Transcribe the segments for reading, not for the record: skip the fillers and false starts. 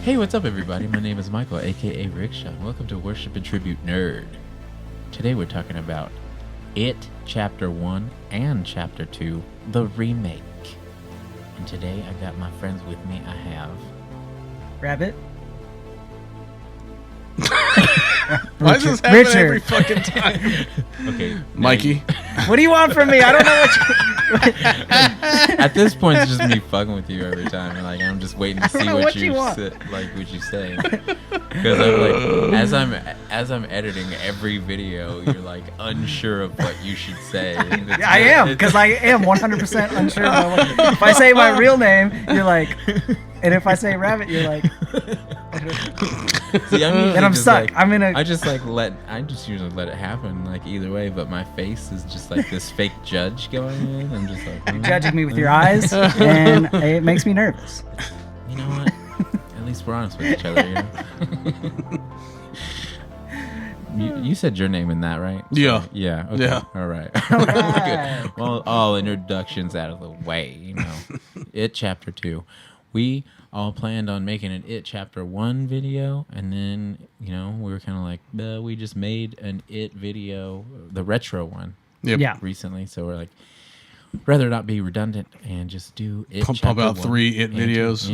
Hey, what's up, everybody? My name is Michael, aka Rickshaw, and welcome to Worship and Tribute Nerd. Today we're talking about It Chapter 1 and Chapter 2, the remake. And today I got my friends with me. I have... Rabbit. Why does this happen Richard. every fucking time? Okay, Mikey. What do you want from me? I don't know what you... At this point, it's just me fucking with you every time. Like, I'm just waiting to see what you want. what you say. Because I'm like, as I'm editing every video, you're like unsure of what you should say. Yeah, I am, because I am 100% unsure. If I say my real name, you're like... And if I say rabbit, you're like... See, then I'm stuck. Like, I just usually let it happen, like either way. But my face is just like this fake judge going in. I'm just like You're judging me with your eyes, and it makes me nervous. You know what? At least we're honest with each other. You know? You said your name in that, right? Yeah. Yeah. Okay. Yeah. All right. Right. Good. Well, all introductions out of the way. You know, It Chapter 2. We all planned on making an It Chapter 1 video, and then, you know, we were kind of like, we just made an It video, the retro one, Yeah. recently. So we're like, rather not be redundant and just do It Pump Chapter out 1 3 It and videos.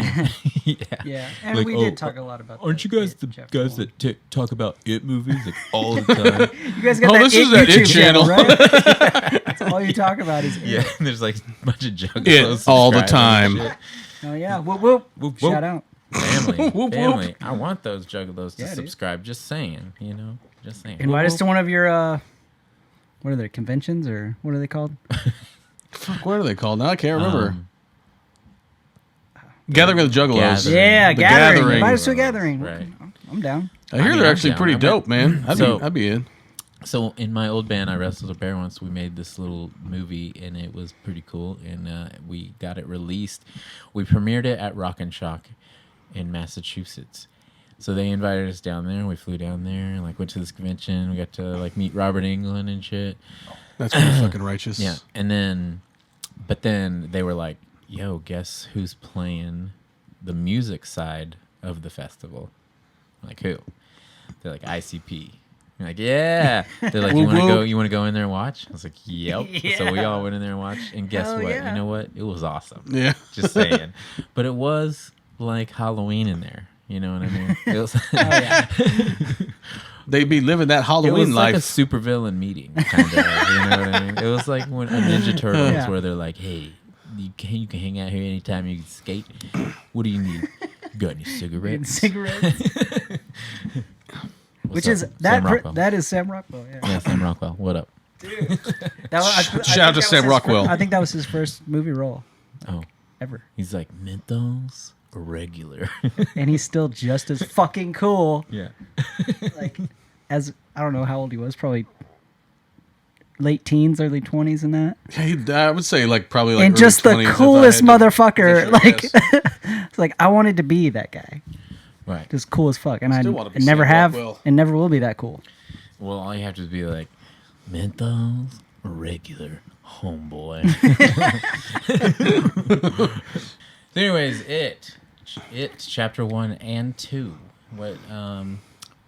Yeah. Yeah. And Like, we did talk a lot about Aren't you guys the guys that... that talk about It movies like all the time? You guys got Oh, that this It is that YouTube It channel. right? That's all you talk about is It. Yeah, there's like a bunch of juggalos It all the subscribing and time. shit. Oh, yeah. Whoop, whoop. Whoop, whoop. Shout out. Family, Whoop, family. whoop. I want those juggalos to Yeah, dude. subscribe. Just saying, you know, just saying. Invite us to one of your, what are they, conventions, or what are they called? Fuck, what are they called? Now I can't remember. Um, Gathering of the Juggalos. Gathering. Yeah, The gathering. Gathering. Invite us to a gathering. Right. I'm down. I hear mean, they're I'm actually down. pretty I'm dope, man. I'd be in. So in my old band, I Wrestled a Bear once. We made this little movie, and it was pretty cool. And we got it released. We premiered it at Rock and Shock in Massachusetts. So they invited us down there, and we flew down there, and like went to this convention. We got to like meet Robert Englund and shit. That's pretty fucking righteous. Yeah, and then, but then they were like, "Yo, guess who's playing the music side of the festival?" I'm like, who? They're like ICP. I'm like, yeah. They're like, you want to go? You want to go in there and watch? I was like, yep. Yeah. So we all went in there and watched, and guess Hell what? yeah. You know what? It was awesome. Yeah. Just saying. But it was like Halloween in there. You know what I mean? It was. yeah. They be living that It Halloween was like life. a supervillain meeting, kind of. You know what I mean? It was like when a Ninja Turtles, Yeah. where they're like, "Hey, you can hang out here anytime. You can skate. What do you need? Got any cigarettes? Cigarettes. What's Which up? is Sam Rockwell. that is Sam Rockwell. Yeah. Yeah, Sam Rockwell. What up? That was, I think Shout out to that was Sam his Rockwell. I think that was his first movie role Oh, ever, he's like Mentos regular. and he's still just as fucking cool. Yeah. Like, as I don't know how old he was, probably late teens, early 20s, and that. Yeah, I would say like probably like And early just the 20s if I coolest had to motherfucker. venture a Like, guess. it's like I wanted to be that guy. Right. Just cool as fuck, and I Still wanna be never Sam have, Rockwell. and never will be that cool. Well, all you have to be like Mentos regular homeboy. So anyways, it chapter 1 and 2. What are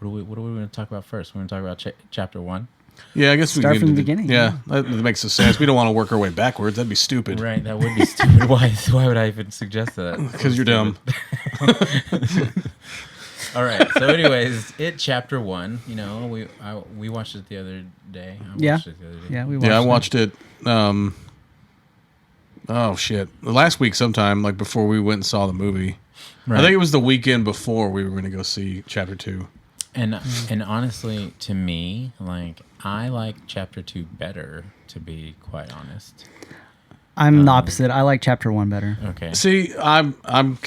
we going to talk about first? We're going to talk about chapter 1. Yeah, I guess we Start can from do the beginning, Yeah, that makes sense. We don't want to work our way backwards. That'd be stupid. Right, that would be stupid. Why would I even suggest that? Because you're dumb. All right. So, anyways, it chapter 1. You know, we watched it the other day. Yeah. It the other day. Yeah, we watched. Yeah, I that. watched it. Oh shit! Last week, sometime like before we went and saw the movie. Right. I think it was the weekend before we were going to go see chapter 2. And honestly, to me, like I like chapter 2 better. To be quite honest. I'm the opposite. I like chapter 1 better. Okay. See, I'm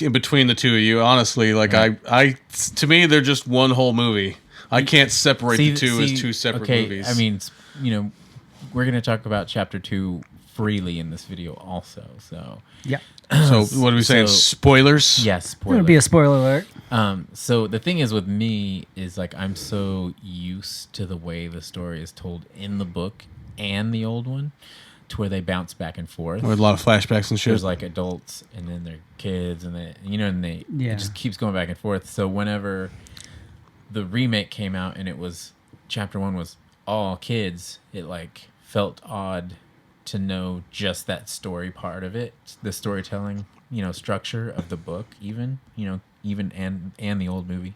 in between the two of you. Honestly, like I to me they're just one whole movie. I can't separate the two as two separate movies. I mean, you know, we're gonna talk about chapter 2 freely in this video, also. So Yeah. so what are we saying? so- Spoilers? yes, It's spoiler. gonna be a spoiler alert. So the thing is with me is like I'm so used to the way the story is told in the book and the old one to where they bounce back and forth. With a lot of flashbacks and shit. There's like adults and then they're kids and they, it just keeps going back and forth. So whenever the remake came out and it was chapter 1 was all kids, it like felt odd to know just that story part of it, the storytelling, structure of the book, even and the old movie.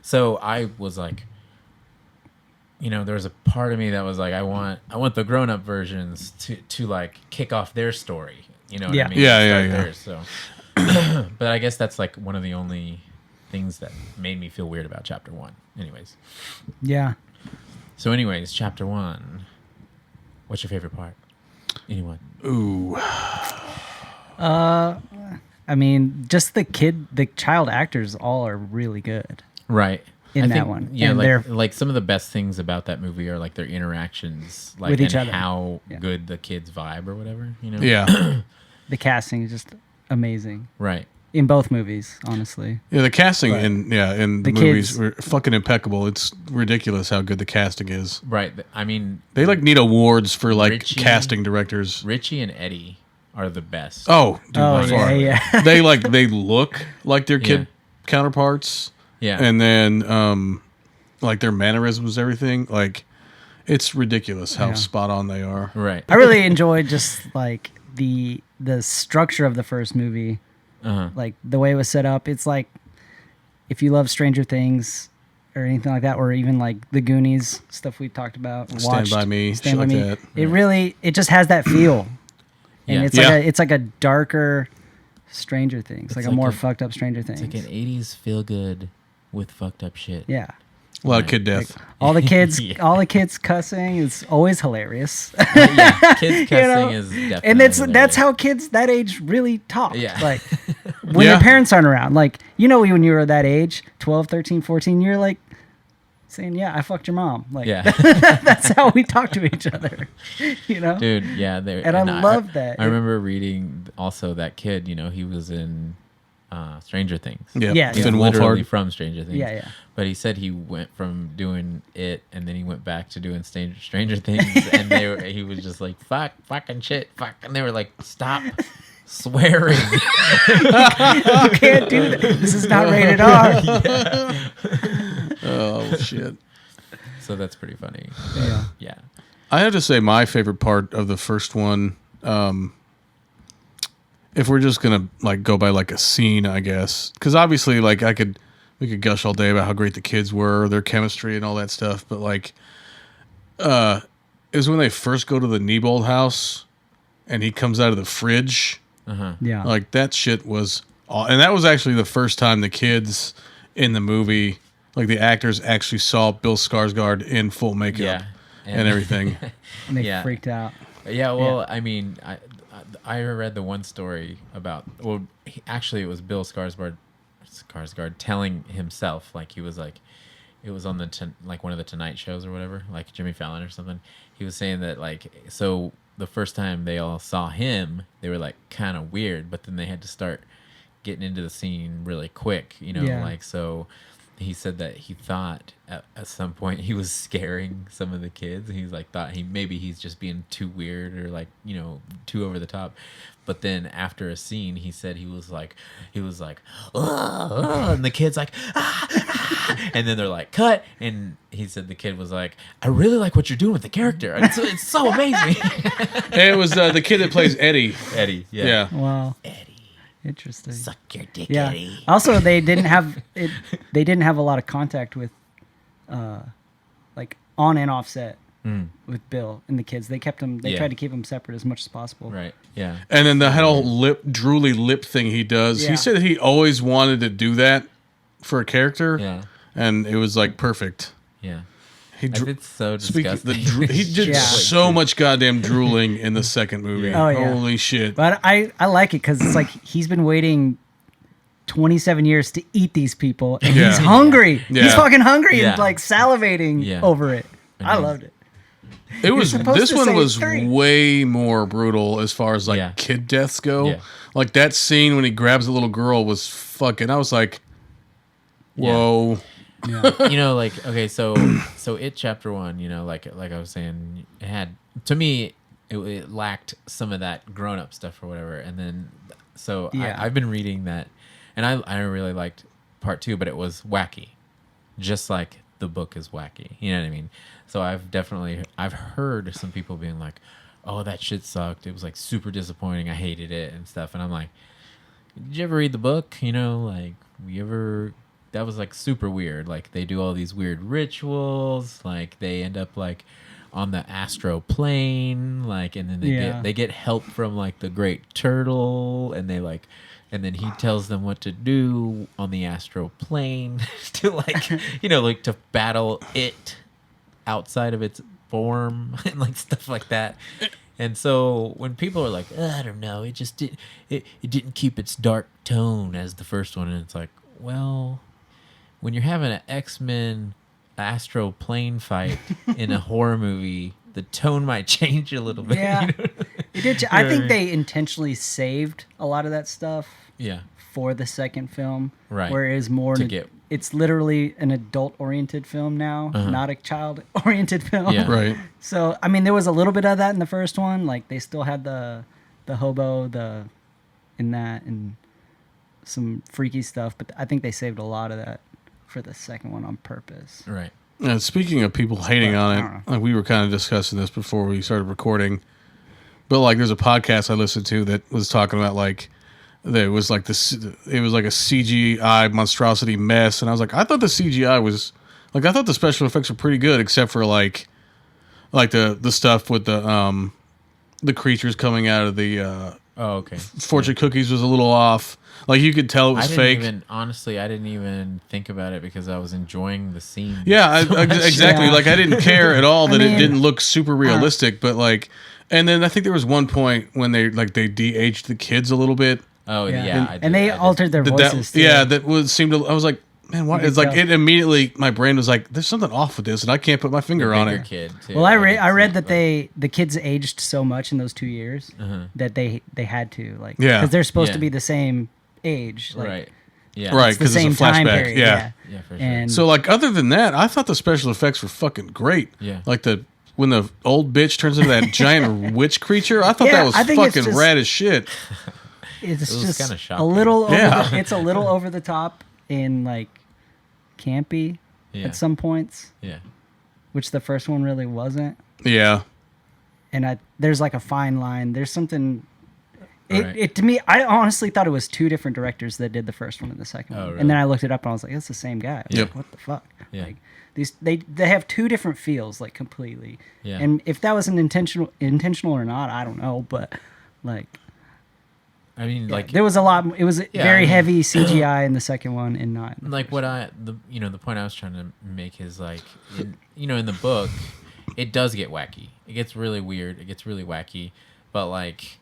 So I was like, there was a part of me that was like, I want the grown up versions to like kick off their story. You know what I mean? Yeah. Theirs, so. But I guess that's like one of the only things that made me feel weird about chapter 1. Anyways. Yeah. So anyways, chapter 1. What's your favorite part? Anyone? Ooh. I mean, just the child actors all are really good. Right. In that one. Yeah, and like some of the best things about that movie are like their interactions, like with each and other. how good the kids vibe or whatever, Yeah. The casting is just amazing. Right. In both movies, honestly. Yeah, the casting in the movies kids were fucking impeccable. It's ridiculous how good the casting is. Right. I mean, They like need awards for like Richie- casting directors. Richie and Eddie are the best. Oh, dude, by yeah, far. yeah. They look like their kid Yeah. counterparts. Yeah. And then like their mannerisms, everything, like it's ridiculous how spot on they are. Right. I really enjoyed just like the structure of the first movie. Uh-huh. Like the way it was set up. It's like if you love Stranger Things or anything like that, or even like the Goonies stuff we talked about. Stand By Me, Stand By shit Me. like that. It really, it just has that feel. And Yeah. it's like a darker Stranger Things, like a like more a- fucked up Stranger Things. It's like an 80s feel good with fucked up shit. Yeah. A lot of kid death. All the kids, Yeah. all the kids cussing is always hilarious. Yeah. Kids cussing know? is definitely And that's hilarious. how kids that age really talk. Yeah. Like when Yeah. their parents aren't around. Like, when you were that age, 12, 13, 14, you're like saying, yeah, I fucked your mom. Like, Yeah. that's how we talk to each other. Dude, yeah. And I love that. I remember reading also that kid, he was in Stranger Things. Yeah. Yeah, He's Finn literally Wolfhard. from Stranger Things. Yeah. But he said he went from doing it, and then he went back to doing Stranger Things, and he was just like, fucking shit, fuck. And they were like, stop swearing. You can't do that. This is not rated R. Oh shit. So that's pretty funny. Yeah. Yeah. I have to say my favorite part of the first one, if we're just gonna like go by like a scene, I guess, because obviously like we could gush all day about how great the kids were, their chemistry and all that stuff, but like, it was when they first go to the Nebold house, and he comes out of the fridge, Yeah. like that shit was, and that was actually the first time the kids in the movie, like the actors actually saw Bill Skarsgård in full makeup. Yeah. And everything. And they Yeah. freaked out. Yeah, well, I mean, I read the one story about. Well, actually, it was Bill Skarsgård telling himself, like he was like, it was on like one of the Tonight shows or whatever, like Jimmy Fallon or something. He was saying that like, so the first time they all saw him, they were like kind of weird, but then they had to start getting into the scene really quick, Yeah. like so. He said that he thought at some point he was scaring some of the kids. He's like thought maybe he's just being too weird or like too over the top. But then after a scene, he said he was like, and the kid's like, and then they're like, cut. And he said the kid was like, I really like what you're doing with the character. It's so amazing. It was the kid that plays Eddie. Eddie, yeah. Yeah. Wow. Eddie, Interesting. suck your dick, Yeah. Eddie. Also, they didn't have it. They didn't have a lot of contact with, like on and off set with Bill and the kids. They kept them. They Yeah. tried to keep them separate as much as possible. Right, yeah. And then the whole drooly lip thing he does. Yeah. He said that he always wanted to do that for a character. Yeah, And it was like perfect. yeah. He It's so disgusting. he did Yeah. so much goddamn drooling in the second movie. Yeah. Oh, yeah. Holy shit. But I like it because it's like he's been waiting 27 years to eat these people, and Yeah. he's hungry. Yeah. He's fucking hungry Yeah. and like salivating Yeah. over it. I Mhm. loved it. It was supposed this to one say was 3. way more brutal as far as like Yeah. kid deaths go. Yeah. Like that scene when he grabs a little girl was fucking. I was like, whoa. Yeah. Like okay, so it chapter 1, like I was saying, it had to me it lacked some of that grown up stuff or whatever. And then so Yeah. I've been reading that, and I really liked part 2, but it was wacky, just like the book is wacky. You know what I mean? So I've heard some people being like, "Oh, that shit sucked. It was like super disappointing. I hated it and stuff." And I'm like, "Did you ever read the book? You know, like that was like super weird. Like they do all these weird rituals. Like they end up like on the astro plane. Like, and then they get help from like the great turtle, and and then he tells them what to do on the astral plane to like, like to battle it outside of its form and like stuff like that." And so when people are like, I don't know, it just it didn't keep its dark tone as the first one. And it's like, well, when you're having an X-Men astral plane fight in a horror movie, the tone might change a little bit. Yeah. It did. I think they intentionally saved a lot of that stuff. Yeah. For the second film, right? Where it is more it's literally an adult-oriented film now, not a child-oriented film. Yeah. Right. So I mean, there was a little bit of that in the first one. Like they still had the hobo in that and some freaky stuff, but I think they saved a lot of that for the second one on purpose. Right. And speaking of people hating on it, like we were kind of discussing this before we started recording, but like there's a podcast I listened to that was talking about like that it was like this, it was like a CGI monstrosity mess, and I was like, I thought the CGI was like, I thought the special effects were pretty good, except for like the stuff with the creatures coming out of the fortune cookies was a little off. Like you could tell it was fake. Honestly, I didn't even think about it because I was enjoying the scene. Yeah, exactly. Yeah. Like I didn't care at all that it didn't look super realistic, but like, and then I think there was one point when they de-aged the kids a little bit. Oh yeah, and they altered their voices. That seemed to. I was like, man, why? It's like it immediately. My brain was like, there's something off with this, and I can't put my finger on it. Kid too. Well, I read that the kids aged so much in those 2 years that they had to because they're supposed to be the same age, right? Yeah, right. Because it's a flashback. Period. Yeah, for sure. And so like, other than that, I thought the special effects were fucking great. Yeah, like when the old bitch turns into that giant witch creature, I thought that was fucking rad as shit. It's just kind of shocking. a little over it's a little over the top and like campy at some points. Yeah. Which the first one really wasn't. Yeah. And there's like a fine line. There's something it to me, I honestly thought it was two different directors that did the first one and the second one. Really? And then I looked it up and I was like, that's the same guy. Like, what the fuck? Yeah. Like they have two different feels, like completely. Yeah. And if that was an intentional or not, I don't know, but like I mean, like there was a lot. It was very heavy CGI in the second one, and not like what the point I was trying to make is like, in the book, it does get wacky. It gets really weird. It gets really wacky, but like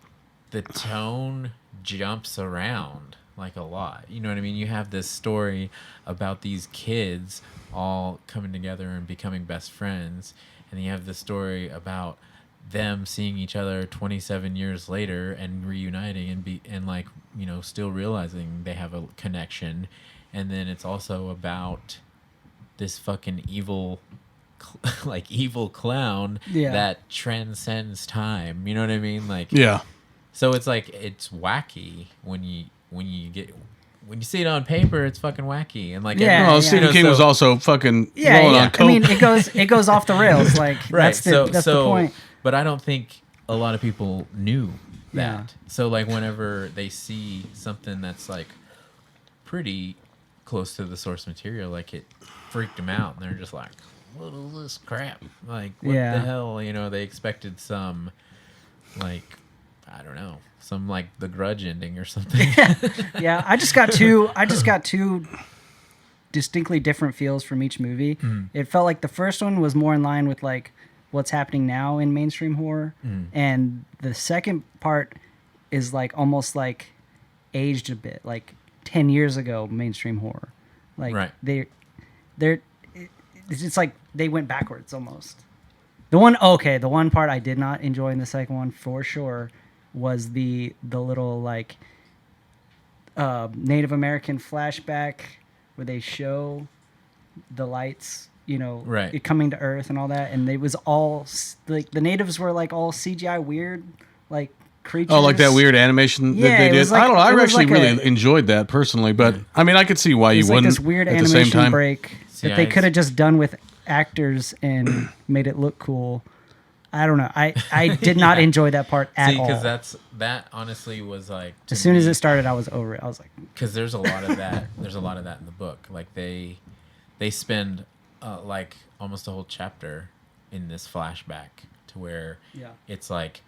the tone jumps around like a lot. You know what I mean? You have this story about these kids all coming together and becoming best friends, and then you have the story about them seeing each other 27 years later and reuniting and still realizing they have a connection. And then it's also about this fucking evil clown that transcends time. You know what I mean? Like, yeah. So it's like, it's wacky when you see it on paper, it's fucking wacky. And like, Stephen King was also fucking rolling on coke. I mean, it goes off the rails. Like, right. That's the point. But I don't think a lot of people knew that. Yeah. So like whenever they see something that's like pretty close to the source material, like it freaked them out, and they're just like, "What is this crap? Like, what the hell?" They expected some, like, I don't know, some like The Grudge ending or something. Yeah, I just got two distinctly different feels from each movie. It felt like the first one was more in line with like what's happening now in mainstream horror, and the second part is like almost like aged a bit, like 10 years ago mainstream horror. Like it's like they went backwards almost. The one part I did not enjoy in the second one for sure was the little like Native American flashback where they show the lights, Right. it coming to Earth and all that, and it was all like the natives were like all CGI weird, like creatures. Oh, like that weird animation that they it did. was like- I don't know. it I was actually like really enjoyed that personally, but I mean, I could see why It you was like wouldn't. this weird at the same animation time. break See, that they I- could have just done with actors and made it look cool. I don't know. I did not enjoy that part at all. because that honestly was like to As soon as me- it started, I was over it. I was like, because there's a lot of that. There's a lot of that in the book. Like they spend like almost a whole chapter in this flashback to where Yeah. it's like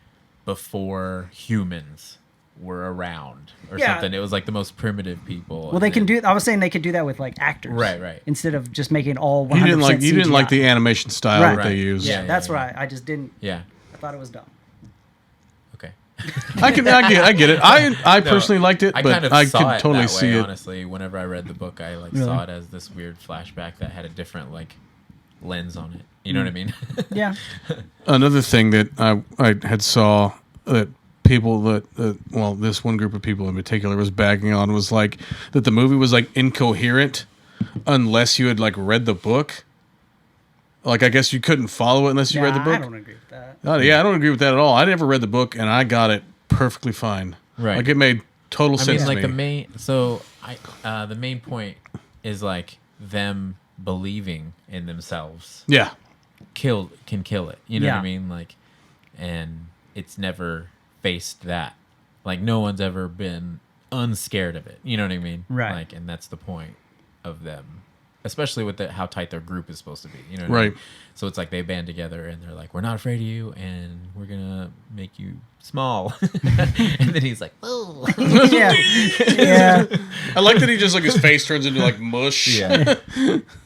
before humans were around or Yeah. something. It was like the most primitive people. well, they can do. I was saying they could do that with like actors, Right. Instead of just making all 100% You didn't like CGI. the animation style Right. that they Right. use. Yeah, Yeah, that's yeah. right. I just didn't. Yeah. I thought it was dumb. Okay. I get it. I personally liked it, I but kind of I saw could it totally that see way, it. honestly, whenever I read the book, I like Really? saw it as this weird flashback that had a different like lens on it. You know what I mean? Yeah. Another thing that I had saw that people that this one group of people in particular was bagging on was like that the movie was like incoherent unless you had like read the book. Like I guess you couldn't follow it unless you read the I book. don't agree with that. Yeah, I don't agree with that at all. I never read the book and I got it perfectly fine. Right. Like it made total I sense mean, like to the me. main. The main point is like them believing in themselves. Yeah. Can kill it. You know what Yeah. I mean? Like, and it's never faced that. Like, no one's ever been unscared of it. You know what I mean? Right. Like, and that's the point of them, especially with how tight their group is supposed to be. You know what I Right. mean? So it's like they band together and they're like, "We're not afraid of you, and we're gonna make you small." And then he's like, "Oh." yeah. Yeah. I like that he just like his face turns into like mush. Yeah.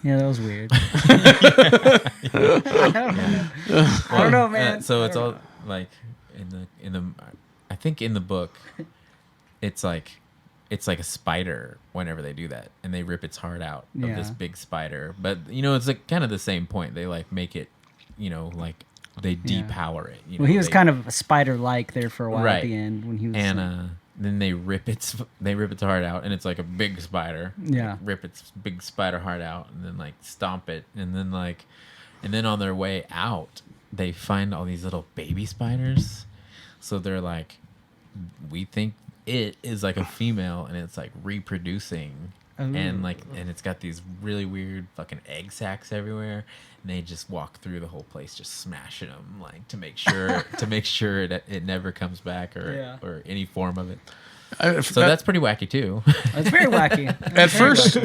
Yeah, that was weird. I don't know, man. So I it's don't all know. like in the I think in the book it's like a spider whenever they do that and they rip its heart out of this Yeah. big spider. But it's like kind of the same point. They like make it, like they depower it. Well, he was kind of a spider-like there for a while Right. at the end when he was. and then they rip its heart out and it's like a big spider. Yeah. Like, rip its big spider heart out and then like stomp it and then on their way out they find all these little baby spiders. So they're like, we think it is like a female and it's like reproducing. And it's got these really weird fucking egg sacs everywhere, and they just walk through the whole place just smashing them like to make sure that it never comes back or any form of it. So that's pretty wacky too. It's very wacky. At first,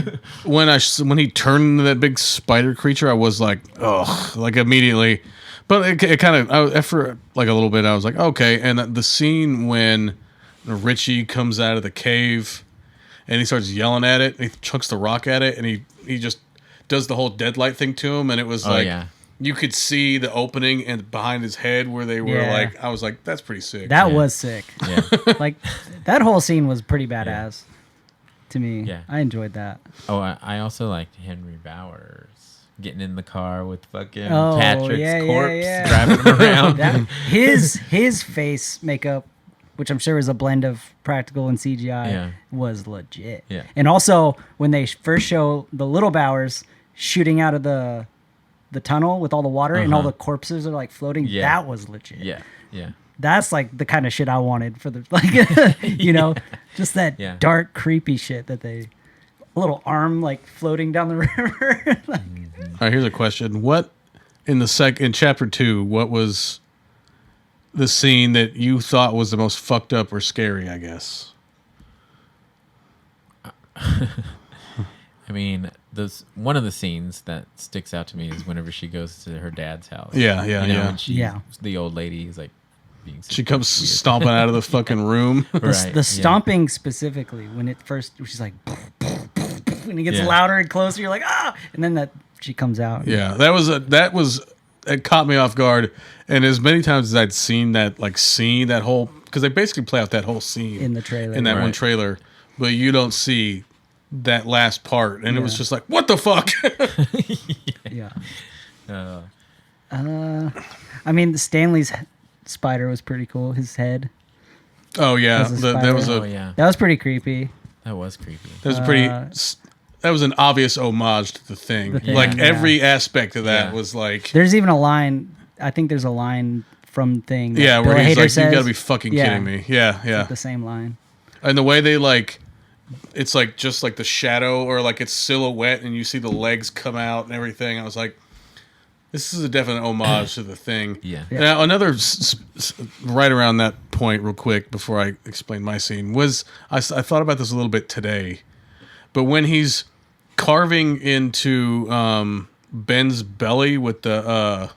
when he turned into that big spider creature, I was like, ugh, like immediately. But it kind of, after like a little bit, I was like, okay. And the scene when Richie comes out of the cave and he starts yelling at it, and he chucks the rock at it, and he just does the whole deadlight thing to him, and it was you could see the opening and behind his head where they were like, I was like, that's pretty sick. That was sick. Yeah. Like that whole scene was pretty badass to me. Yeah. I enjoyed that. Oh, I also liked Henry Bowers getting in the car with fucking Oh, Patrick's yeah, corpse, driving him around. That, his face makeup, which I'm sure is a blend of practical and CGI, was legit. Yeah. And also when they first show the little Bowers shooting out of the tunnel with all the water and all the corpses are like floating, that was legit. Yeah, yeah. That's like the kind of shit I wanted for the just that dark, creepy shit that a little arm like floating down the river. All right, here's a question. What in chapter 2, what was the scene that you thought was the most fucked up or scary, I guess? I mean, one of the scenes that sticks out to me is whenever she goes to her dad's house. Yeah. And the old lady is like being. She comes stomping out of the fucking room. The stomping specifically when it first, she's like, when it gets louder and closer, you're like, ah, and then she comes out. Yeah, it caught me off guard. And as many times as I'd seen that whole, because they basically play out that whole scene In the trailer. in that one trailer, but you don't see that last part, and it was just like, what the fuck? Yeah. I mean, Stanley's spider was pretty cool. His head. Oh yeah, As a that was spider. Oh yeah, That was pretty creepy. that was creepy. that was a pretty that was an obvious homage to the Thing. Like yeah. every aspect of that Yeah. was like, There's even a line. I think there's a line from Thing. That yeah, Bill where he's Hader like, says, "You got to be fucking kidding me." Yeah, yeah. Like the same line. And the way they like, it's like just like the shadow or like it's silhouette, and you see the legs come out and everything. I was like, this is a definite homage to the Thing. Yeah. Now another right around that point, real quick, before I explain my scene, was I thought about this a little bit today, but when he's carving into Ben's belly with the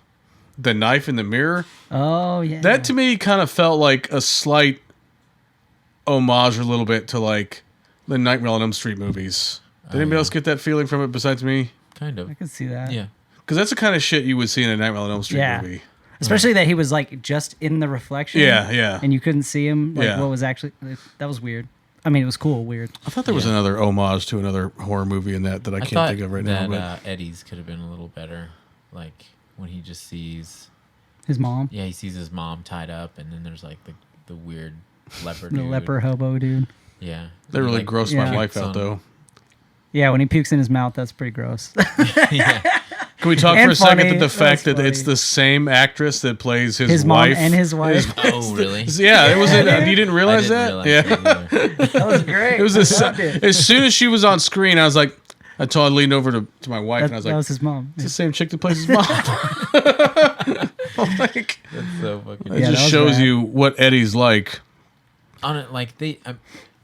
knife in the mirror, Oh yeah. that to me kind of felt like a slight homage a little bit to like the Nightmare on Elm Street movies. Did anybody else get that feeling from it besides me? Kind of. I can see that. Yeah. Because that's the kind of shit you would see in a Nightmare on Elm Street Yeah. movie. Especially that he was like just in the reflection. Yeah, yeah. And you couldn't see him. Like Yeah. what was actually that was weird. I mean, it was cool, weird. I thought there was another homage to another horror movie in that I can't thought think of right now. that But Eddie's could have been a little better. Like when he just sees, His mom, he sees his mom tied up, and then there's like the weird leper. the dude. leper hobo dude. Yeah. that really Like, grossed Yeah. my wife out, though. Yeah, when he pukes in his mouth, that's pretty gross. yeah. Can we talk And for a second funny. that the fact That's that it's funny. the same actress that plays His mom wife and his wife. Oh, really? Yeah, it was. You didn't I realize didn't that? realize Yeah. that either. That was great. It was I loved it. as soon as she was on screen, I was like, I leaned over to my wife That, and I was that like, was his mom. it's the same chick that plays his mom. Like, That's so fucking. it Yeah, that just was shows rad. you what Eddie's like. On it, like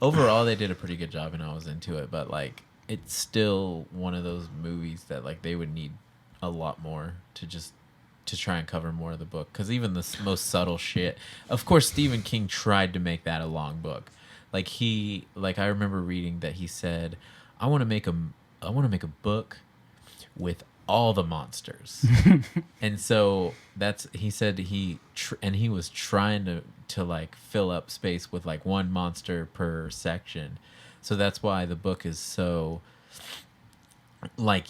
overall they did a pretty good job, and I was into it. But like, it's still one of those movies that like they would need a lot more to try and cover more of the book, because even the most subtle shit, of course Stephen King tried to make that a long book. Like I remember reading that he said, I want to make a book with all the monsters. And so he said he was trying to like fill up space with like one monster per section. So that's why the book is so like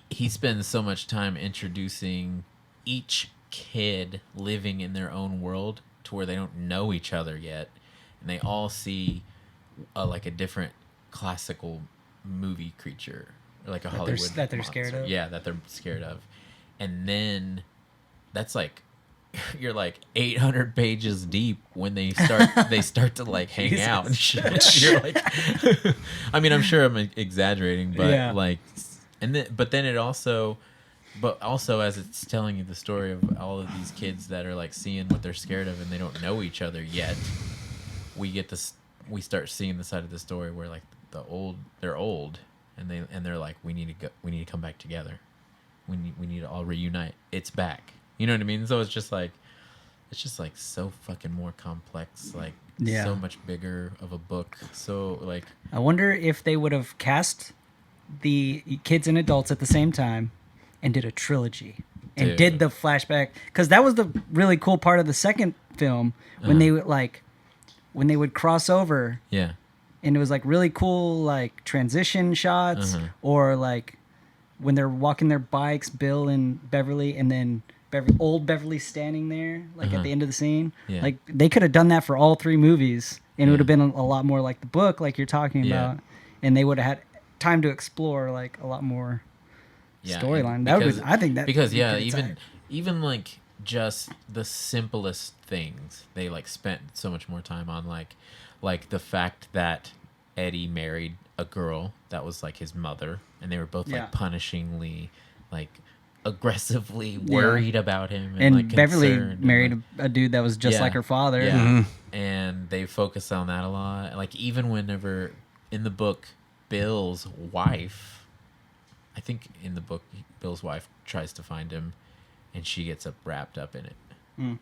he spends so much time introducing each kid living in their own world to where they don't know each other yet, and they all see like a different classical movie creature, or like a Hollywood that they're scared monster. of. Yeah, that they're scared of. And then that's like you're like 800 pages deep when they start to like hang out and shit. You're like I mean, I'm sure I'm exaggerating, but Yeah. like but also as it's telling you the story of all of these kids that are like seeing what they're scared of and they don't know each other yet, we start seeing the side of the story where like they're old and they're like, we need to come back together. We need to all reunite. It's back. You know what I mean? So it's just like so fucking more complex, like Yeah. so much bigger of a book. So like I wonder if they would have cast the kids and adults at the same time and did a trilogy and Dude. did the flashback, because that was the really cool part of the second film when they would when they would cross over, yeah. and it was like really cool like transition shots, or like when they're walking their bikes, Bill and Beverly, and then old Beverly standing there like at the end of the scene. Yeah. Like they could have done that for all three movies, and it would have been a lot more like the book, like you're talking Yeah. about, and they would have had time to explore like a lot more storyline. That would be, I think that because would be pretty even tight. even like just the simplest things they like spent so much more time on, like the fact that Eddie married a girl that was like his mother, and they were both Yeah. like punishingly like aggressively worried about him, And like Beverly concerned, and, married like, a dude that was just Yeah. like her father. yeah. And they focus on that a lot. Like even whenever in the book, Bill's wife, I think in the book, Bill's wife tries to find him, and she gets wrapped up in it.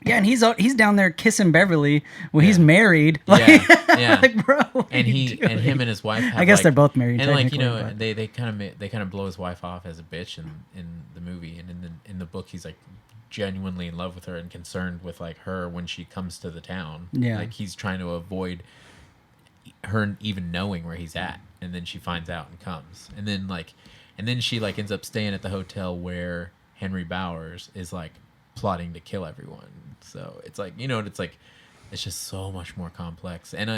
Yeah, and he's down there kissing Beverly when he's married. Like, Yeah. like, bro. what And are you doing? him and his wife have, I guess like- they're both married, and like, you know, technically, they kind of blow his wife off as a bitch in the movie, and in the book he's like genuinely in love with her and concerned with like her when she comes to the town. Yeah. Like he's trying to avoid her even knowing where he's at, and then she finds out and comes, and then she like ends up staying at the hotel where Henry Bowers is like plotting to kill everyone. So it's like, you know, it's like it's just so much more complex, and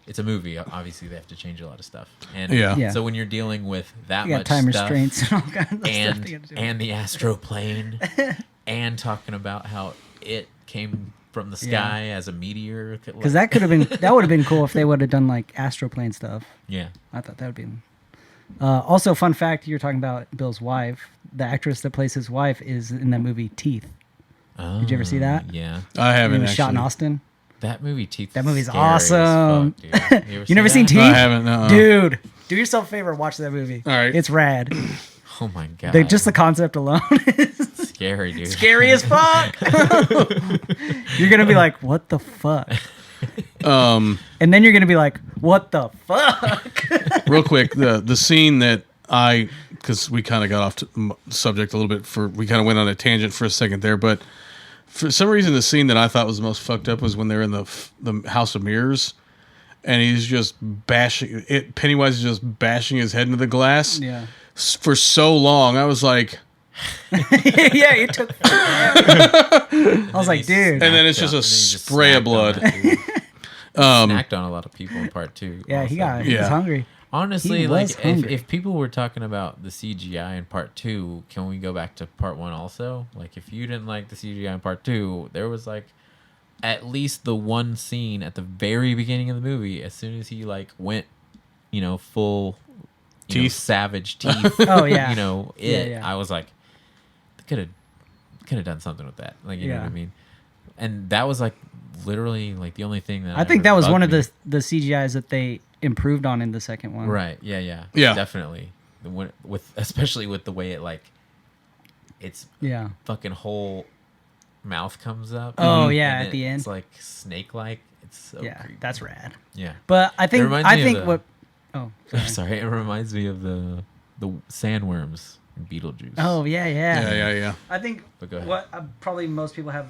it's a movie. Obviously, they have to change a lot of stuff. And Yeah. so when you're dealing with that You got much time stuff restraints and all kinds of stuff they gotta do. and the astroplane and talking about how it came from the sky as a meteor. Because that would have been cool if they would have done like astroplane stuff. Yeah. I thought that would be. Also, fun fact: you're talking about Bill's wife. The actress that plays his wife is in that movie Teeth. Did you ever see that? Yeah. I haven't It was shot in actually. Austin. That movie Teeth. That movie's scary as awesome. fuck, dude. You never seen that? Teeth? No, I haven't. No. Dude, do yourself a favor, watch that movie. All right. It's rad. Oh my god. Just the concept alone is scary, dude. scary as fuck. You're gonna be like, what the fuck? And then you're gonna be like, what the fuck? Real quick, the scene that because we kind of got off the subject a little bit, we kind of went on a tangent for a second there, but for some reason the scene that I thought was the most fucked up was when they're in the House of Mirrors, and he's just bashing it. Pennywise is just bashing his head into the glass. Yeah. For so long, I was like, Yeah, it took forever. I was like, dude. and then it's just a spray of blood. Snacked on a lot of people in part 2. Yeah, he also. was hungry. Honestly, He like was hungry. if people were talking about the CGI in part 2, can we go back to part 1 also? Like, if you didn't like the CGI in part 2, there was like at least the one scene at the very beginning of the movie, as soon as he like went, full Teeth. savage teeth. Oh, yeah. Yeah. I was like, could have done something with that. Like, you know what I Yeah. mean? And that was like literally like the only thing that I think ever that was one of bugged me. the CGIs that they improved on in the second one. Right. Yeah. Yeah. Definitely. Especially with the way it like, its Yeah. fucking whole mouth comes up. Oh, yeah, and at the end. It's like snake-like. It's so Yeah, creepy. that's rad. Yeah. But I think reminds me of the- what. Oh, sorry. Sorry, it reminds me of the sandworms in Beetlejuice. Oh yeah. yeah. I think But go ahead. what probably most people have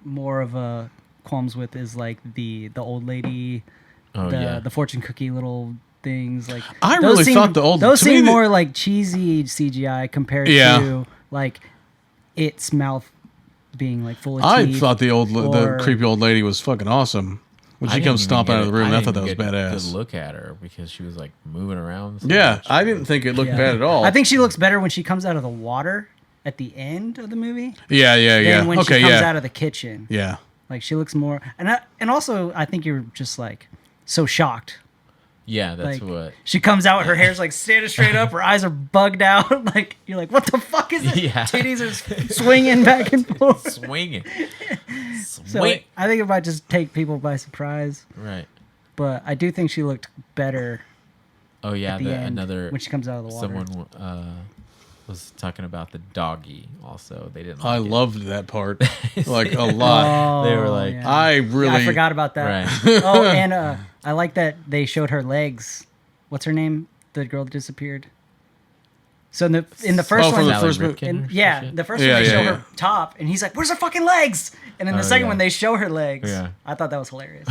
more of a qualms with is like the old lady, Oh, yeah. the fortune cookie little things. Like I those really thought the old those to me seem the- more like cheesy CGI compared Yeah. to like its mouth being like full of I teeth. thought the or- creepy old lady was fucking awesome. When she didn't comes even stomping get out of the room, I thought that was didn't even get a badass. Good look at her because she was like moving around. So Yeah, much. I didn't think it looked Yeah. bad at all. I think she looks better when she comes out of the water at the end of the movie Yeah. than when Okay, she comes yeah. out of the kitchen. Yeah. Like she looks more, and also I think you're just like so shocked. Yeah, that's Like what. she comes out, her hair's like standing straight up, her eyes are bugged out. Like you're like, what the fuck is this? Yeah. Titties are swinging back and forth. Swinging. So Swing. I think it might just take people by surprise. Right. But I do think she looked better Oh yeah, at the end another when she comes out of the water. someone was talking about the doggy. Also, they didn't. I like it. loved that part like a lot. They were like, yeah. I Yeah, really I forgot about that. Right. Oh, and I like that they showed her legs. What's her name? The girl that disappeared. So in the first from one, the first Ripken and or some yeah, shit? the first Yeah, one they yeah, show yeah. her top, and he's like, "Where's her fucking legs?" And then the Oh, second yeah. one they show her legs. Yeah. I thought that was hilarious.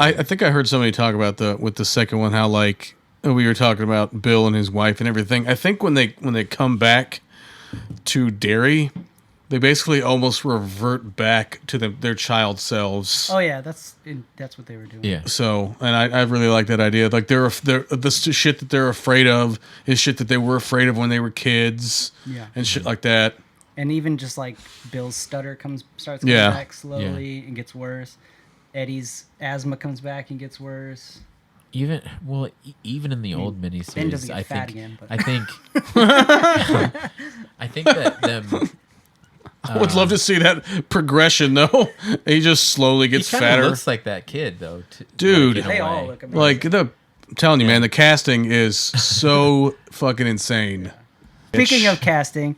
I think I heard somebody talk about with the second one how like we were talking about Bill and his wife and everything. I think when they come back to Derry, they basically almost revert back to their child selves. Oh yeah, that's what they were doing. Yeah. So, and I really like that idea. Like they're the shit that they're afraid of is shit that they were afraid of when they were kids. Yeah. And shit like that. And even just like Bill's stutter starts coming Yeah. back slowly and gets worse. Eddie's asthma comes back and gets worse. Even even in the old Ben miniseries, doesn't get I fat think again, but- I think I think that them. I would love to see that progression though. He just slowly gets He kinda fatter. looks like that kid though, Dude. like, in a They all way. look amazing. Like I'm telling you, man, the casting is so fucking insane. Speaking of casting,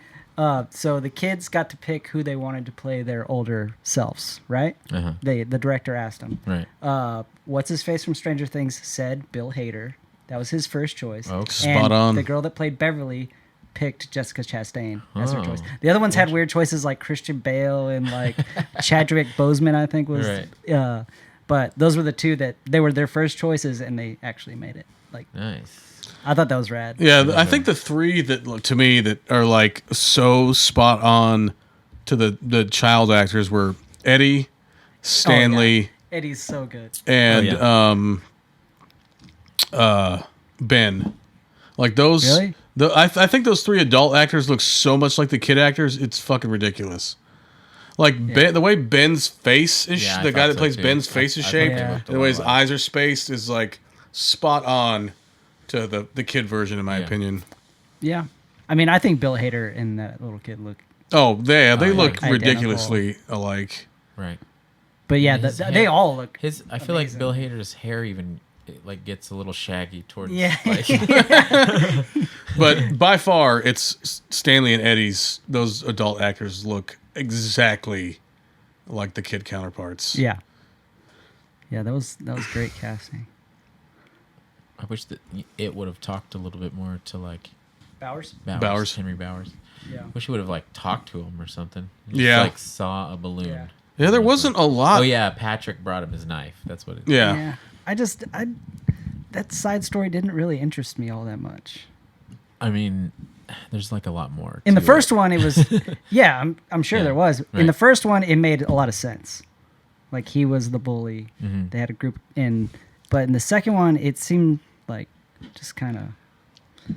so the kids got to pick who they wanted to play their older selves, right? Uh-huh. The director asked them. Right. What's his face from Stranger Things said Bill Hader. That was his first choice. Okay. Spot and on. The girl that played Beverly picked Jessica Chastain as her Oh. choice. The other ones had weird choices like Christian Bale and like Chadwick Boseman, I think was. Right. But those were the two that they were their first choices, and they actually made it. Like Nice. I thought that was rad. Yeah, I think the three that look to me that are like so spot on to the child actors were Eddie, Stanley, Eddie's so good. And Ben. Like those. Really? I think those 3 adult actors look so much like the kid actors. It's fucking ridiculous. Like Ben, the way Ben's face is, Yeah, I the guy thought that so, plays too. Ben's face is shaped, they looked a the way lot his like- eyes are spaced is like spot on to the kid version, in my Yeah. opinion. Yeah. I mean, I think Bill Hader and that little kid look. Oh, they yeah. look Identical. ridiculously alike. Right. But yeah, His they hair- all look. I feel like amazing. Bill Hader's hair even like gets a little shaggy towards. Yeah. Like, But by far, it's Stanley and Eddie's. Those adult actors look exactly like the kid counterparts. Yeah. Yeah, that was great casting. I wish that it would have talked a little bit more to like Bowers. Bowers. Henry Bowers. Yeah. Wish he would have like talked to him or something. Just, Yeah. like saw a balloon. Yeah. Yeah, there wasn't a lot. Oh yeah, Patrick brought him his knife. That's what it. Yeah. I that side story didn't really interest me all that much. I mean, there's like a lot more. In the to first it. one, it was, yeah, I'm sure Yeah, there was. In right. the first one, it made a lot of sense. Like he was the bully. Mhm. They had a group but in the second one, it seemed like just kind of,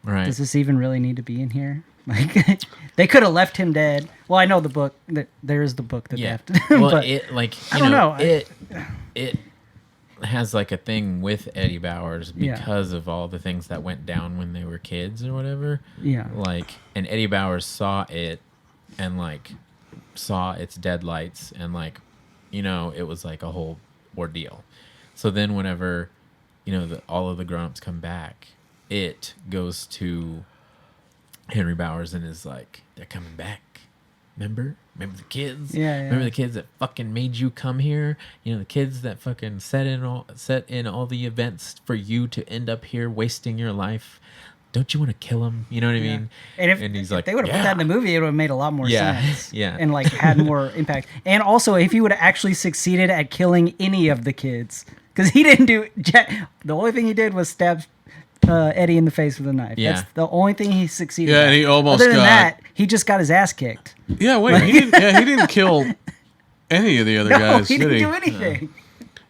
Right. does this even really need to be in here? Like they could have left him dead. Well, I know the book that there is the book that Yeah. they have to. Well, but it like I you don't know, know. it has like a thing with Eddie Bowers Yeah. because of all the things that went down when they were kids or whatever. yeah, Like, and Eddie Bowers saw it and like saw its deadlights and like, you know, it was like a whole ordeal. So then whenever, you know, all of the grown-ups come back, it goes to Henry Bowers and is like, they're coming back. Remember the kids? Yeah, yeah. Remember the kids that fucking made you come here? You know, the kids that fucking set in all the events for you to end up here wasting your life. Don't you want to kill them? You know what I mean? And he's if like, they would have put that in the movie, it would have made a lot more Yeah, sense. yeah. And like had more impact. And also, if he would have actually succeeded at killing any of the kids, because he didn't do the only thing he did was stab Eddie in the face with a knife. Yeah. That's the only thing he succeeded. Yeah, at. and he almost Other than got- that, he just got his ass kicked. Yeah, wait, he didn't kill any of the other No, guys, he did didn't he? do anything.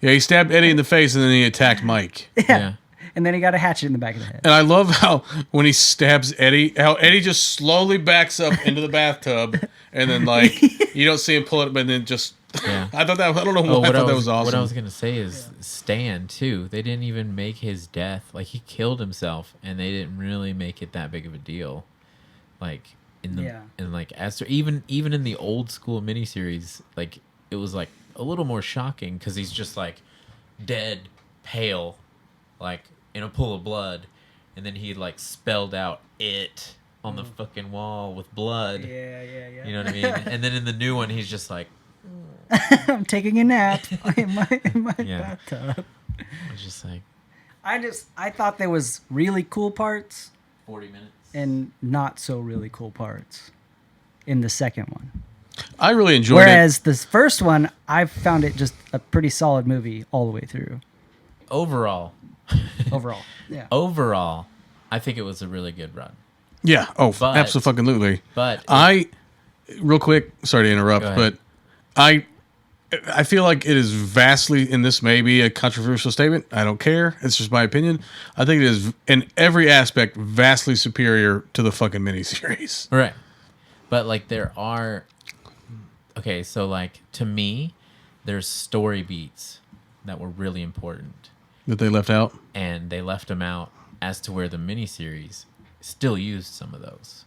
Yeah, he stabbed Eddie in the face and then he attacked Mike. yeah. And then he got a hatchet in the back of the head. And I love how when he stabs Eddie, how Eddie just slowly backs up into the bathtub, and then like you don't see him pull it, but then just Yeah. I thought that I don't know why Oh, I thought that was awesome. What I was gonna say is Stan too. They didn't even make his death like he killed himself, and they didn't really make it that big of a deal. Like in the Yeah. and like as even in the old school miniseries, like it was like a little more shocking because he's just like dead, pale, like in a pool of blood, and then he like spelled out it on the fucking wall with blood. Yeah. You know what I mean? And then in the new one, he's just like, I'm taking a nap in my Yeah. bathtub. it's just like I thought there was really cool parts 40 minutes. and not so really cool parts in the second one. I really enjoyed it. Whereas this first one, I found it just a pretty solid movie all the way through. Overall, Overall, yeah. overall, I think it was a really good run. Yeah. Oh, But- absolutely. But Real quick, sorry to interrupt, Go but ahead. I feel like it is vastly, and this may be a controversial statement. I don't care. It's just my opinion. I think it is in every aspect vastly superior to the fucking miniseries. right, but like there are. Okay, so like to me, there's story beats that were really important, That they left out. and they left them out as to where the miniseries still used some of those.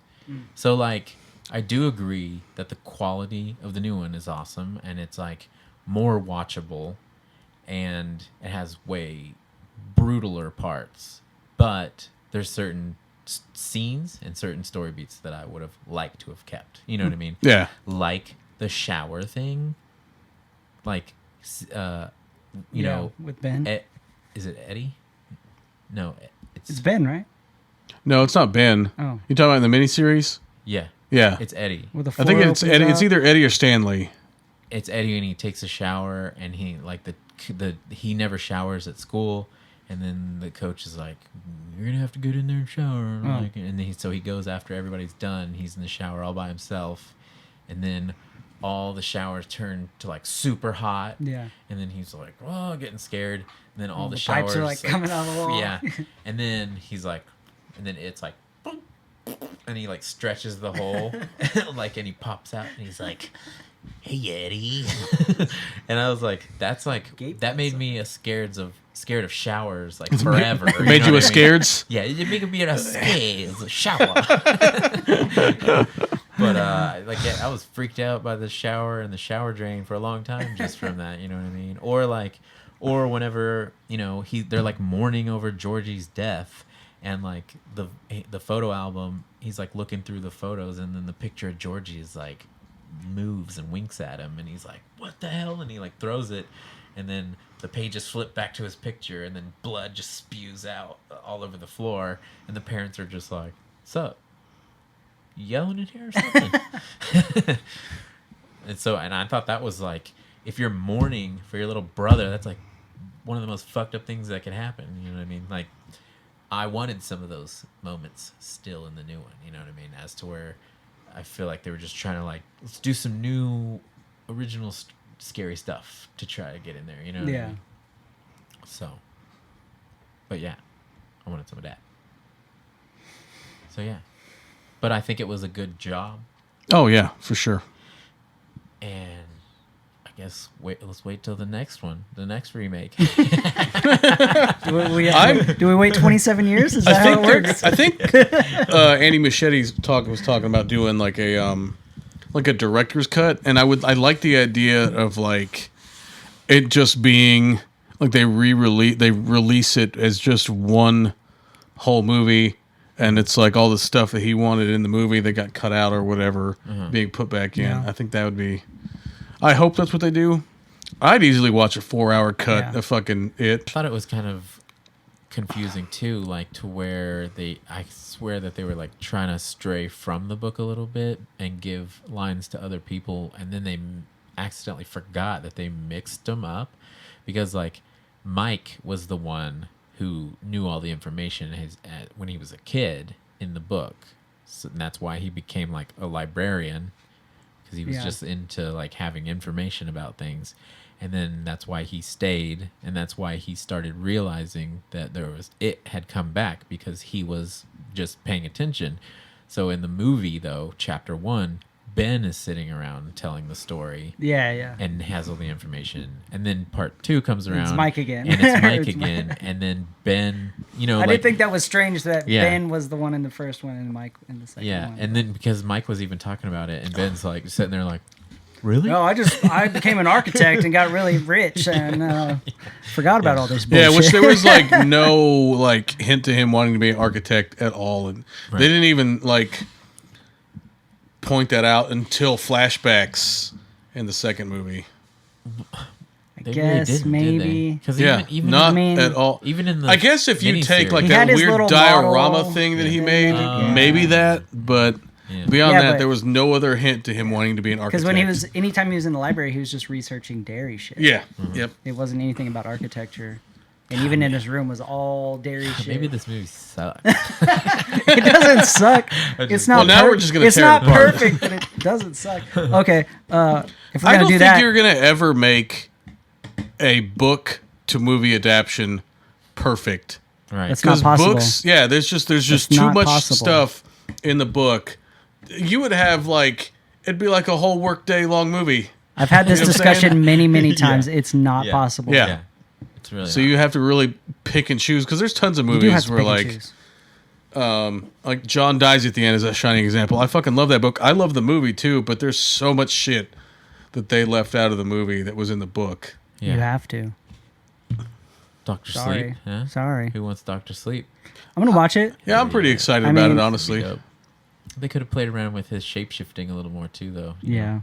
So like I do agree that the quality of the new one is awesome, and it's like more watchable, and it has way brutaler parts, but there's certain scenes and certain story beats that I would have liked to have kept. You know what I mean? Yeah. Like the shower thing, like you know, with Ben. is it Eddie? No, It's Ben, right? No, it's not Ben. Oh. You talking about in the miniseries? yeah, Yeah. it's Eddie. With the I think floor it's opens Eddie. It's up. either Eddie or Stanley. It's Eddie, and he takes a shower, and he like the he never showers at school, and then the coach is like, "You're gonna have to get in there and shower," like, and then so he goes after everybody's done. He's in the shower all by himself, and then all the showers turn to like super hot. Yeah. And then he's like, oh, getting scared. And then all the pipes showers are like coming out of the wall. Yeah. And then he's like, and then it's like, boom, and he like stretches the hole, like, and he pops out, and he's like, "Hey, Eddie," and I was like, "That's like that made me scared of showers like forever." Made you a what I mean? scareds? Yeah, it made me a scared of shower. But like yeah, I was freaked out by the shower and the shower drain for a long time just from that. You know what I mean? Or whenever they're like mourning over Georgie's death. And like the photo album, he's like looking through the photos, and then the picture of Georgie is like moves and winks at him, and he's like, "What the hell?" And he like throws it, and then the pages flip back to his picture, and then blood just spews out all over the floor, and the parents are just like, "Sup? You yelling in here or something?" and I thought that was like, if you're mourning for your little brother, that's like one of the most fucked up things that could happen. You know what I mean? Like, I wanted some of those moments still in the new one, you know what I mean? As to where I feel like they were just trying to like, let's do some new, original, scary stuff to try to get in there, you know what I mean? So, but yeah, I wanted some of that. So yeah, but I think it was a good job. Oh yeah, for sure. And I guess let's wait till the next one, the next remake. Do we wait 27 years? Is that how it works? I think Andy Machete was talking about doing like a director's cut, and I like the idea of like it just being like they release it as just one whole movie, and it's like all the stuff that he wanted in the movie that got cut out or whatever being put back in. Yeah. I think that would be. I hope that's what they do. I'd easily watch a 4-hour cut of fucking it. I thought it was kind of confusing too, like to where I swear that they were like trying to stray from the book a little bit and give lines to other people, and then they accidentally forgot that they mixed them up, because like Mike was the one who knew all the information when he was a kid in the book, and that's why he became like a librarian, because he was just into like having information about things. And then that's why he stayed, and that's why he started realizing that it had come back, because he was just paying attention. So in the movie, though, chapter 1, Ben is sitting around telling the story. Yeah. And has all the information. And then part 2 comes around. It's Mike again. And it's Mike again. And then Ben, I did think that was strange that Ben was the one in the first one and Mike in the second one. Yeah, and then because Mike was even talking about it, and Ben's like sitting there like, really? No, I became an architect and got really rich and forgot about all this bullshit. Yeah, which there was like no like hint to him wanting to be an architect at all, and they didn't even like point that out until flashbacks in the second movie. I guess maybe. Because even not at all. Even in the I guess if you take like He that had his weird little diorama model thing that he made, Yeah. maybe that, but Yeah. beyond Yeah, that, but- there was no other hint to him wanting to be an architect. Because anytime he was in the library, he was just researching dairy shit. Yeah, yep. It wasn't anything about architecture. And even in his room was all dairy shit. Maybe this movie sucks. It doesn't suck. It's not. Well, now we're just gonna It's tear not it apart. perfect, but it doesn't suck. Okay, if we're I gonna don't do think that, you're gonna ever make a book to movie adaptation perfect. Right. That's not Because possible. books, there's just too not much possible. stuff in the book. You would have like it'd be like a whole workday long movie. I've had this You know what I'm discussion saying? many times. It's not possible. Yeah. Yeah. It's really So not. you have to really pick and choose because there's tons of You do have movies to where pick and choose. like John dies at the end is a shining example. I fucking love that book. I love the movie too, but there's so much shit that they left out of the movie that was in the book. Yeah. You have to. Dr. Sorry. Sleep. Huh? Sorry. Who wants Dr. Sleep? I'm gonna watch it. Yeah, I'm pretty excited I about mean- it, honestly. Dope. They could have played around with his shape shifting a little more too, though. Yeah.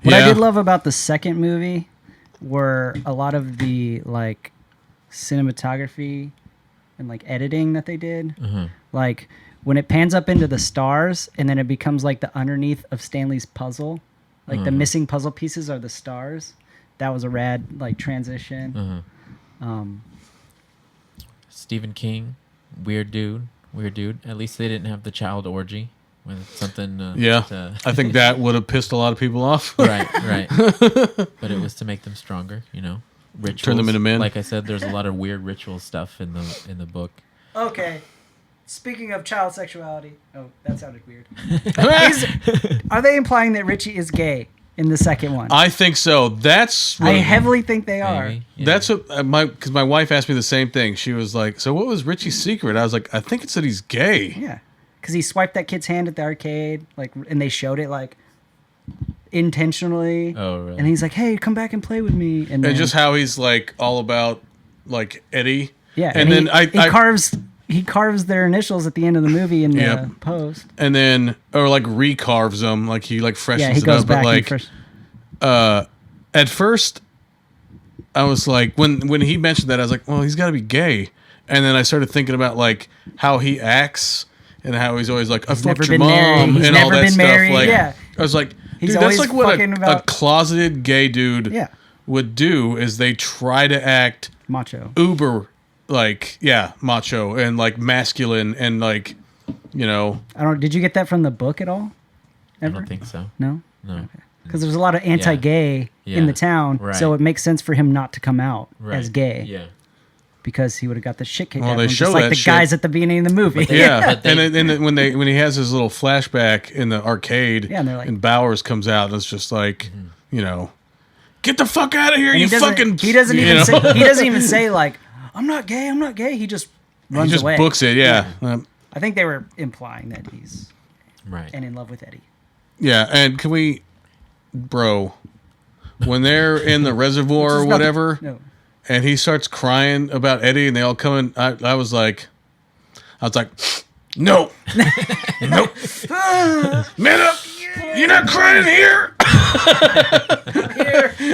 What I did love about the second movie were a lot of the like cinematography and like editing that they did. Like when it pans up into the stars and then it becomes like the underneath of Stanley's puzzle, like the missing puzzle pieces are the stars. That was a rad like transition. Stephen King, weird dude. At least they didn't have the child orgy When it's something. I think that would have pissed a lot of people off. Right. But it was to make them stronger. Rituals. Turn them into men. Like I said, there's a lot of weird ritual stuff in the book. Okay. Speaking of child sexuality. Oh, that sounded weird. Are they implying that Richie is gay in the second one? I think so. That's what, I heavily think they are. Maybe, yeah. That's what because my wife asked me the same thing. She was like, "So what was Richie's secret?" I was like, "I think it's that he's gay." Yeah. Because he swiped that kid's hand at the arcade, and they showed it intentionally. Oh, really? And he's like, "Hey, come back and play with me." And just how he's all about Eddie. yeah, and then he carves their initials at the end of the movie in the post. And then or recarves them, he freshens He it goes up. back But at first, I was like, when he mentioned that, I was like, well, he's got to be gay. And then I started thinking about how he acts and how he's always like, I fucked your mom and all that stuff. I was like, dude, that's what a closeted gay dude would do. Is they try to act macho, uber macho and masculine and I don't. Did you get that from the book at all? I don't think so. No. No. Because there's a lot of anti-gay in the town, so it makes sense for him not to come out as gay. Yeah. Because he would have got the shit kicked Well, out of they him, show just like that the shit. guys at the beginning of the movie. Yeah, and then when he has his little flashback in the arcade, and they're like, and Bowers comes out, and it's just like, get the fuck out of here, and you fucking. He doesn't even say. He doesn't even say I'm not gay. I'm not gay. He just runs away. He just books it. Yeah. I think they were implying that he's right and in love with Eddie. Yeah, and can we, bro, when they're in the reservoir or whatever. No. And he starts crying about Eddie, and they all come in. I was like, no, nope, man up, you're not crying here.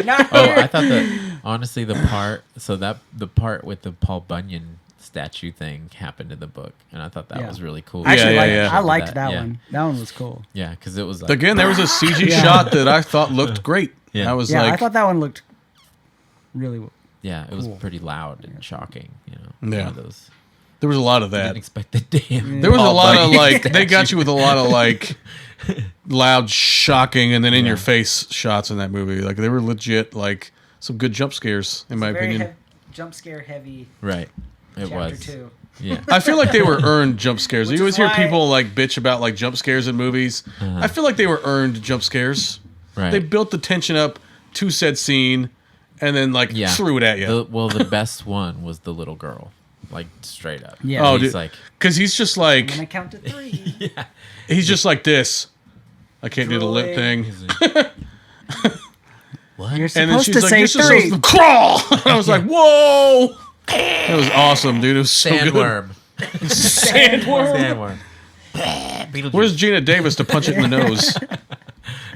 Not Oh, here. I thought that honestly the part with the Paul Bunyan statue thing happened in the book, and I thought that was really cool. Actually, Yeah. I liked that one. That one was cool. Yeah, because it was Again, there was a CG shot that I thought looked great. Yeah. I was I thought that one looked really well. yeah, it was pretty loud and shocking. Yeah. One of those. There was a lot of I that. didn't expect the damn. There was a Paul lot of Bunyan they got statue. you with a lot of loud, shocking, and then in your face shots in that movie. They were legit some good jump scares in my opinion. Jump scare heavy. Right. It Chapter was. 2. Yeah. I feel like they were earned jump scares. Which You always is hear why- people bitch about jump scares in movies. I feel like they were earned jump scares. Right. They built the tension up to said scene, and then threw it at you. The best one was the little girl, straight up. Yeah. Oh, He's dude, because he's just like I'm gonna count to 3. he's just like this. I can't do the lip Drooling. thing. What? You're And then supposed she's to like, say "You're 3. supposed to crawl." I was like, "Whoa!" That was awesome, dude. It was so Sandworm. good. Sandworm. Sandworm. Where's Gina Davis to punch it in the nose?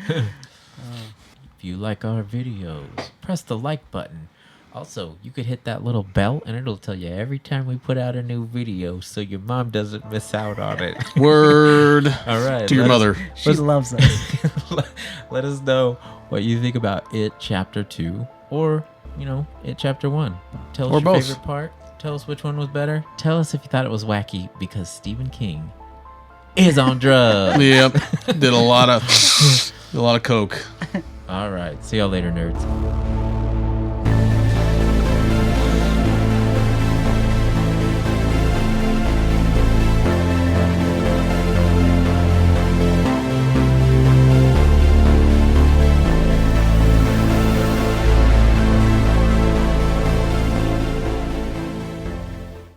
If you like our videos, press the like button. Also, you could hit that little bell and it'll tell you every time we put out a new video so your mom doesn't miss out on it. Word All right. to your mother. She loves us. Let us know what you think about It Chapter 2 or, It Chapter 1. Tell us Or your both. favorite part. Tell us which one was better. Tell us if you thought it was wacky because Stephen King is on drugs. Yep, did a lot of coke. All right. See y'all later, nerds.